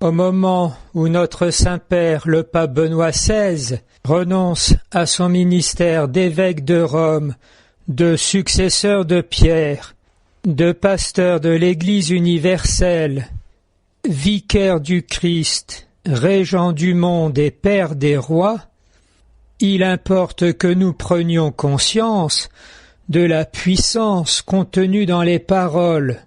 Au moment où notre Saint-Père, le pape Benoît XVI, renonce à son ministère d'évêque de Rome, de successeur de Pierre, de pasteur de l'Église universelle, vicaire du Christ, régent du monde et père des rois, il importe que nous prenions conscience de la puissance contenue dans les paroles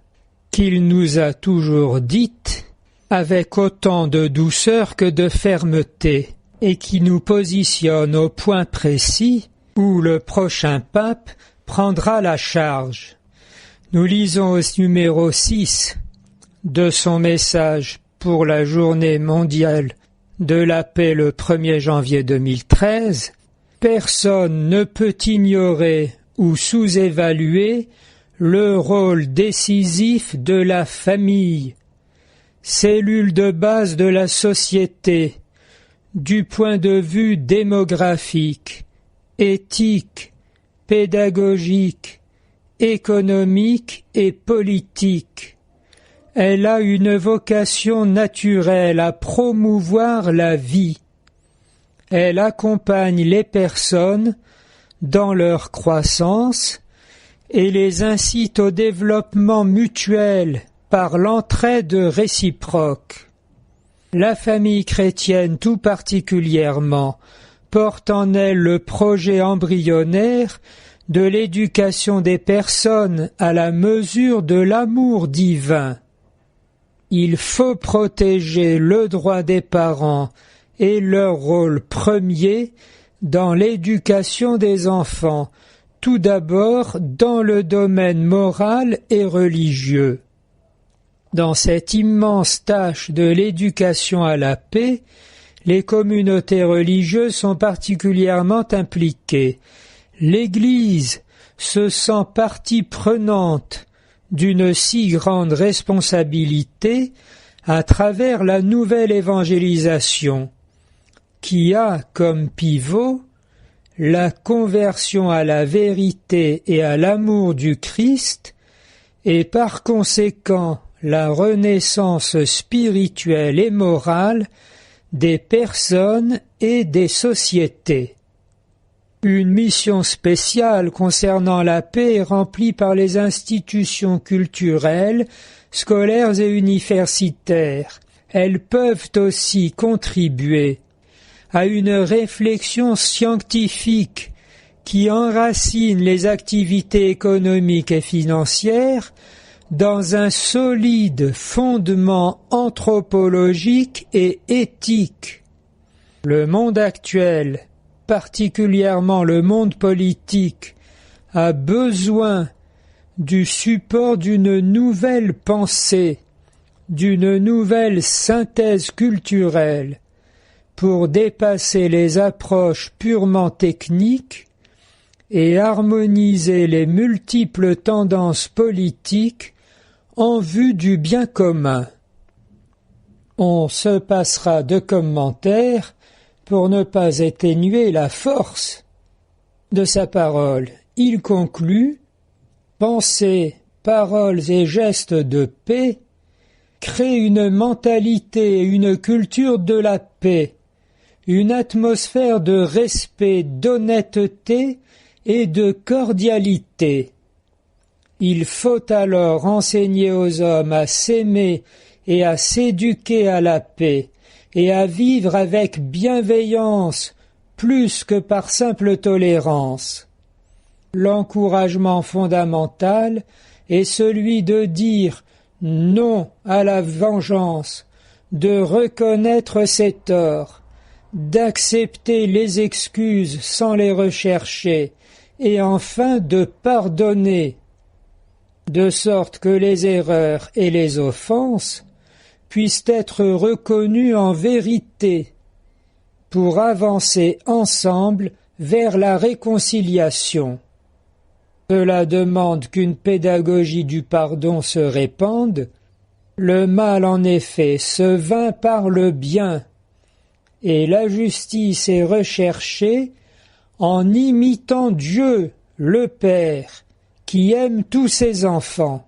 qu'il nous a toujours dites, avec autant de douceur que de fermeté, et qui nous positionne au point précis où le prochain pape prendra la charge. Nous lisons au numéro 6 de son message pour la journée mondiale de la paix le 1er janvier 2013, « Personne ne peut ignorer ou sous-évaluer le rôle décisif de la famille, cellule de base de la société, du point de vue démographique, éthique, pédagogique, économique et politique. Elle a une vocation naturelle à promouvoir la vie. Elle accompagne les personnes dans leur croissance et les incite au développement mutuel par l'entraide réciproque. La famille chrétienne tout particulièrement porte en elle le projet embryonnaire de l'éducation des personnes à la mesure de l'amour divin. Il faut protéger le droit des parents et leur rôle premier dans l'éducation des enfants, tout d'abord dans le domaine moral et religieux. Dans cette immense tâche de l'éducation à la paix, les communautés religieuses sont particulièrement impliquées. L'Église se sent partie prenante d'une si grande responsabilité à travers la nouvelle évangélisation, qui a comme pivot la conversion à la vérité et à l'amour du Christ, et par conséquent la renaissance spirituelle et morale des personnes et des sociétés. Une mission spéciale concernant la paix est remplie par les institutions culturelles, scolaires et universitaires. Elles peuvent aussi contribuer à une réflexion scientifique qui enracine les activités économiques et financières dans un solide fondement anthropologique et éthique. Le monde actuel, particulièrement le monde politique, a besoin du support d'une nouvelle pensée, d'une nouvelle synthèse culturelle, pour dépasser les approches purement techniques et harmoniser les multiples tendances politiques en vue du bien commun. On se passera de commentaires pour ne pas atténuer la force de sa parole. Il conclut « Pensées, paroles et gestes de paix créent une mentalité et une culture de la paix, une atmosphère de respect, d'honnêteté et de cordialité. Il faut alors enseigner aux hommes à s'aimer et à s'éduquer à la paix, et à vivre avec bienveillance plus que par simple tolérance. L'encouragement fondamental est celui de dire non à la vengeance, de reconnaître ses torts, d'accepter les excuses sans les rechercher, et enfin de pardonner, de sorte que les erreurs et les offenses puissent être reconnues en vérité, pour avancer ensemble vers la réconciliation. Cela demande qu'une pédagogie du pardon se répande. Le mal, en effet, se vainc par le bien, et la justice est recherchée en imitant Dieu, le Père, qui aime tous ses enfants.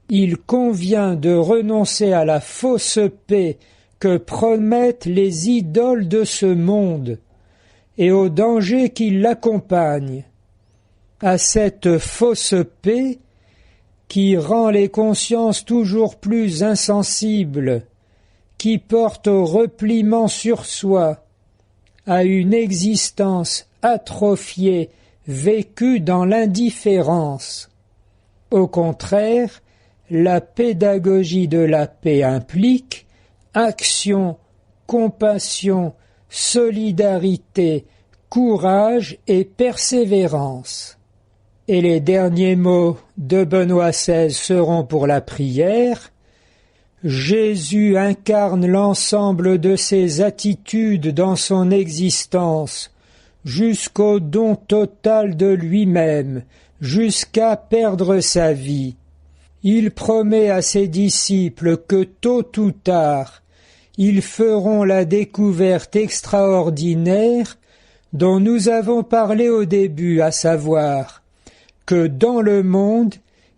il convient de renoncer à la fausse paix que promettent les idoles de ce monde et aux dangers qui l'accompagnent, à cette fausse paix qui rend les consciences toujours plus insensibles, qui porte au repliement sur soi, à une existence atrophiée, vécue dans l'indifférence. Au contraire, la pédagogie de la paix implique action, compassion, solidarité, courage et persévérance. Et les derniers mots de Benoît XVI seront pour la prière. Jésus incarne l'ensemble de ses attitudes dans son existence, jusqu'au don total de lui-même, jusqu'à perdre sa vie. Il promet à ses disciples que tôt ou tard, ils feront la découverte extraordinaire dont nous avons parlé au début, à savoir que dans le monde,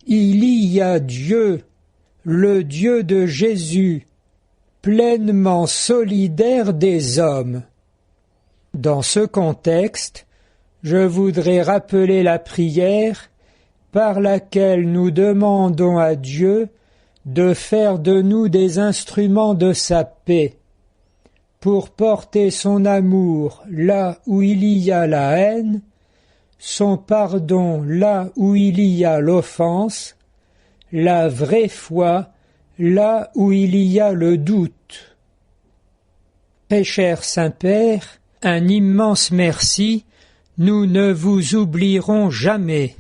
il y a Dieu, le Dieu de Jésus, pleinement solidaire des hommes. Dans ce contexte, je voudrais rappeler la prière par laquelle nous demandons à Dieu de faire de nous des instruments de sa paix, pour porter son amour là où il y a la haine, son pardon là où il y a l'offense, la vraie foi là où il y a le doute. Très cher Saint-Père, un immense merci, nous ne vous oublierons jamais.